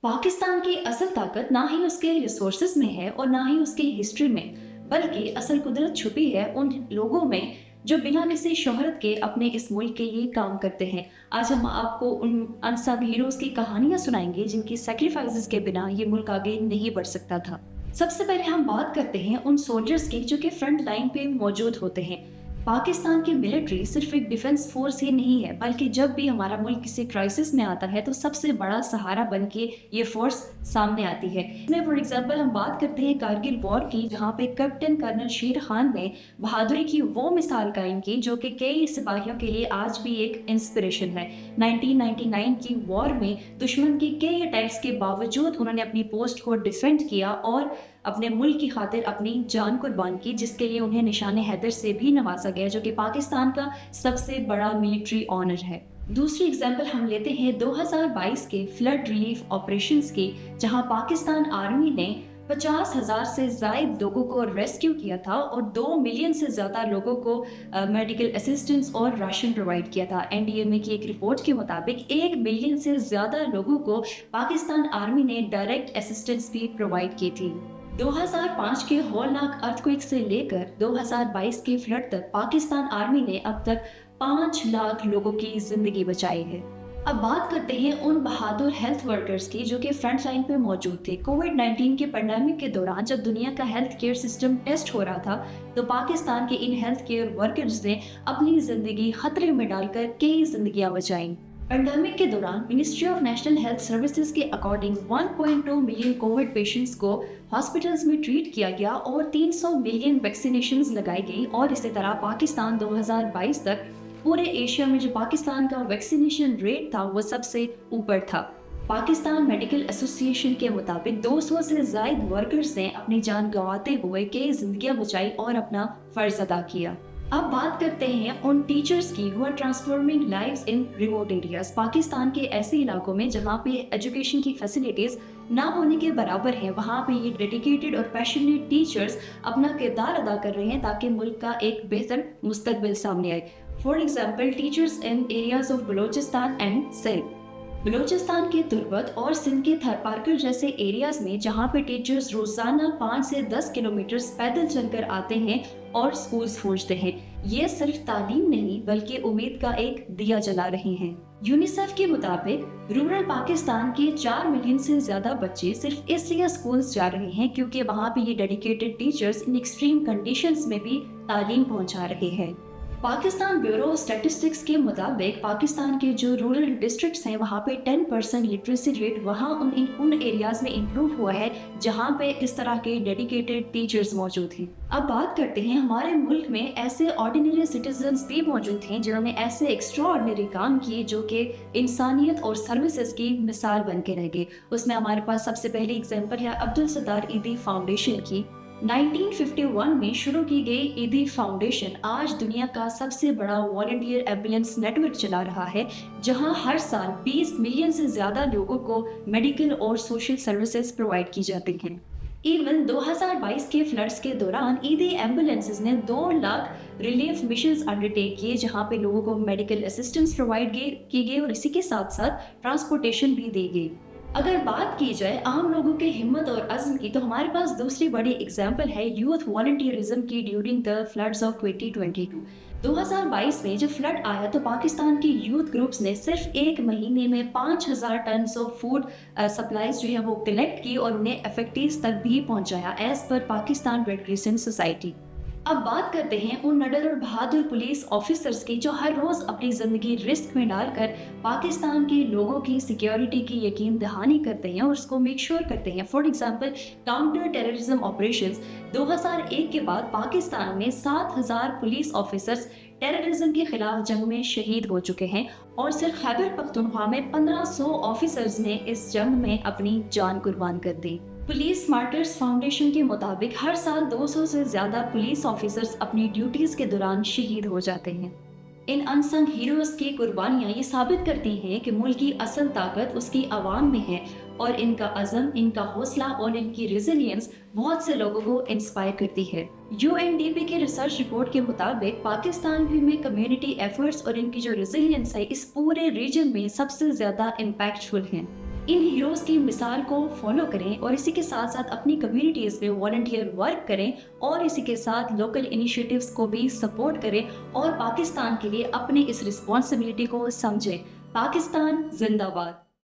पाकिस्तान की असल ताकत ना ही उसके रिसोर्सेज में है और ना ही उसकी हिस्ट्री में, बल्कि असल कुदरत छुपी है उन लोगों में जो बिना किसी शोहरत के अपने इस मुल्क के लिए काम करते हैं। आज हम आपको उन अनसंग हीरोज की कहानियां सुनाएंगे जिनकी सेक्रीफाइसेस के बिना ये मुल्क आगे नहीं बढ़ सकता था। सबसे पहले हम बात करते हैं उन सोल्जर्स की जो कि फ्रंट लाइन पे मौजूद होते हैं। पाकिस्तान की मिलिट्री सिर्फ एक डिफेंस फोर्स ही नहीं है, बल्कि जब भी हमारा मुल्क किसी क्राइसिस में आता है तो सबसे बड़ा सहारा बन के ये फोर्स सामने आती है। इसमें फॉर एग्जांपल हम बात करते हैं कारगिल वॉर की, जहां पे कैप्टन कर्नल शेर खान ने बहादुरी की वो मिसाल कायम की जो कि कई सिपाहियों के लिए आज भी एक इंस्पिरेशन है। 1999 की वॉर में दुश्मन की कई अटैक्स के बावजूद उन्होंने अपनी पोस्ट को डिफेंड किया और अपने मुल्क की खातिर अपनी जान कुर्बान की, जिसके लिए उन्हें निशाने हैदर से भी नवाजा गया, जो कि पाकिस्तान का सबसे बड़ा मिलिट्री ऑनर है। दूसरी एग्जाम्पल हम लेते हैं 2022 के फ्लड रिलीफ ऑपरेशंस की, जहां पाकिस्तान आर्मी ने 50,000 से ज्यादा लोगों को रेस्क्यू किया था और 2 मिलियन से ज्यादा लोगों को मेडिकल असिस्टेंस और राशन प्रोवाइड किया था। एनडीएमए की एक रिपोर्ट के मुताबिक 1 मिलियन से ज्यादा लोगों को पाकिस्तान आर्मी ने डायरेक्ट असिस्टेंस भी प्रोवाइड की थी। 2005 के हॉलनाक अर्थक्वेक से लेकर 2022 के फ्लड तक पाकिस्तान आर्मी ने अब तक 5 लाख लोगों की जिंदगी बचाई है। अब बात करते हैं उन बहादुर हेल्थ वर्कर्स की जो कि फ्रंट लाइन पे मौजूद थे। कोविड-19 के पैंडेमिक के दौरान जब दुनिया का हेल्थ केयर सिस्टम टेस्ट हो रहा था, तो पाकिस्तान के इन हेल्थ केयर वर्कर्स ने अपनी जिंदगी खतरे में डालकर कई जिंदगियां बचाई। पैंडेमिक के दौरान ministry of national health services के अकॉर्डिंग 1.2 मिलियन कोविड पेशेंट्स को हॉस्पिटल्स में ट्रीट किया गया और 300 मिलियन वैक्सीनेशंस लगाई गई। और इसी तरह पाकिस्तान 2022 तक पूरे एशिया में जो पाकिस्तान का वैक्सीनेशन रेट था वो सबसे ऊपर था। पाकिस्तान मेडिकल एसोसिएशन के मुताबिक 200 से ज्यादा वर्कर्स ने अपनी जान गंवाते हुए कई जिंदगियां बचाई और अपना फर्ज अदा किया। अब बात करते हैं उन टीचर्स की who are transforming lives in remote areas. Pakistan के ऐसे इलाकों में जहाँ पे एजुकेशन की फैसिलिटीज ना होने के बराबर है, वहाँ पे ये डेडिकेटेड और पैशनेट टीचर्स अपना किरदार अदा कर रहे हैं ताकि मुल्क का एक बेहतर मुस्तकबिल सामने आए। For example, teachers in areas of Balochistan and Sindh. Balochistan के तुर्बत और सिंध के थरपारकर जैसे एरियाज में जहाँ पे टीचर्स रोजाना 5 से 10 किलोमीटर पैदल चलकर आते हैं और स्कूल्स खोजते हैं, ये सिर्फ तालीम नहीं बल्कि उम्मीद का एक दिया जला रहे हैं। यूनिसेफ के मुताबिक रूरल पाकिस्तान के 4 मिलियन से ज्यादा बच्चे सिर्फ इसलिए स्कूल्स जा रहे हैं क्योंकि वहाँ पे ये dedicated teachers in extreme conditions में भी तालीम पहुँचा रहे हैं। पाकिस्तान ब्यूरो ऑफ स्टैटिस्टिक्स के मुताबिक पाकिस्तान के जो रूरल डिस्ट्रिक्ट्स हैं वहाँ पे 10% लिटरेसी रेट वहाँ उन एरियाज में इम्प्रूव हुआ है जहाँ पे इस तरह के डेडिकेटेड टीचर्स मौजूद हैं। अब बात करते हैं हमारे मुल्क में ऐसे ऑर्डिनरी सिटीजन्स भी मौजूद हैं जिन्होंने ऐसे एक्स्ट्रा ऑर्डिनरी काम किए जो कि इंसानियत और सर्विसेज की मिसाल बन के रह गए। उसमें हमारे पास सबसे पहली एग्जाम्पल है अब्दुल सत्तार ईदी फाउंडेशन की। 1951 में शुरू की गई ईदी फाउंडेशन आज दुनिया का सबसे बड़ा वॉलंटियर एम्बुलेंस नेटवर्क चला रहा है, जहां हर साल 20 मिलियन से ज्यादा लोगों को मेडिकल और सोशल सर्विसेज प्रोवाइड की जाती हैं। इवन 2022 के फ्लड्स के दौरान ईदी एम्बुलेंसेज ने 2 लाख रिलीफ मिशंस अंडरटेक किए, जहां पे लोगों को मेडिकल असिस्टेंस प्रोवाइड की गई और इसी के साथ साथ ट्रांसपोर्टेशन भी दी गई। अगर बात की जाए आम लोगों के हिम्मत और अज़्म की, तो हमारे पास दूसरी बड़ी एग्जाम्पल है यूथ वॉलंटियरिज्म की ड्यूरिंग द फ्लड्स ऑफ 2022। 2022 में जब फ्लड आया तो पाकिस्तान की यूथ ग्रुप्स ने सिर्फ एक महीने में 5,000 टन ऑफ फूड सप्लाईज जो है वो कलेक्ट की और उन्हें अफेक्टीज तक भी पहुंचाया as per Pakistan red crescent society. अब बात करते हैं उन नडर और बहादुर पुलिस ऑफिसर्स की जो हर रोज अपनी जिंदगी रिस्क में डालकर पाकिस्तान के लोगों की सिक्योरिटी की यकीन दहानी करते हैं और उसको मेक श्योर करते हैं। For example, counter terrorism operations 2001 के बाद पाकिस्तान में 7,000 पुलिस ऑफिसर्स टेररिज्म के खिलाफ जंग में शहीद हो चुके हैं और सिर्फ खैबर पख्तूनख्वा में 1500 ऑफिसर्स ने इस जंग में अपनी जान कुर्बान कर दी। पुलिस मार्टर्स फाउंडेशन के मुताबिक हर साल 200 से ज्यादा पुलिस ऑफिसर्स अपनी ड्यूटीज के दौरान शहीद हो जाते हैं। इन अनसंग हीरोज की कुर्बानियां ये साबित करती हैं कि मुल्क की असल ताकत उसकी आवाम में है और इनका अज़म, इनका हौसला और इनकी रेजिलियंस बहुत से लोगों को इंस्पायर करती है। यूएनडीपी की रिसर्च रिपोर्ट के मुताबिक पाकिस्तान भी में कम्युनिटी एफर्ट्स और इनकी जो रेजिलियंस है इस पूरे रीजन में सबसे ज्यादा इम्पैक्टफुल हैं। ان ہیروز کی مثال کو فالو کریں اور اسی کے ساتھ ساتھ اپنی کمیونٹیز میں والنٹیئر ورک کریں اور اسی کے ساتھ لوکل انیشیٹیوز کو بھی سپورٹ کریں اور پاکستان کے لیے اپنے اس رسپانسبلٹی کو سمجھیں۔ پاکستان زندہ باد۔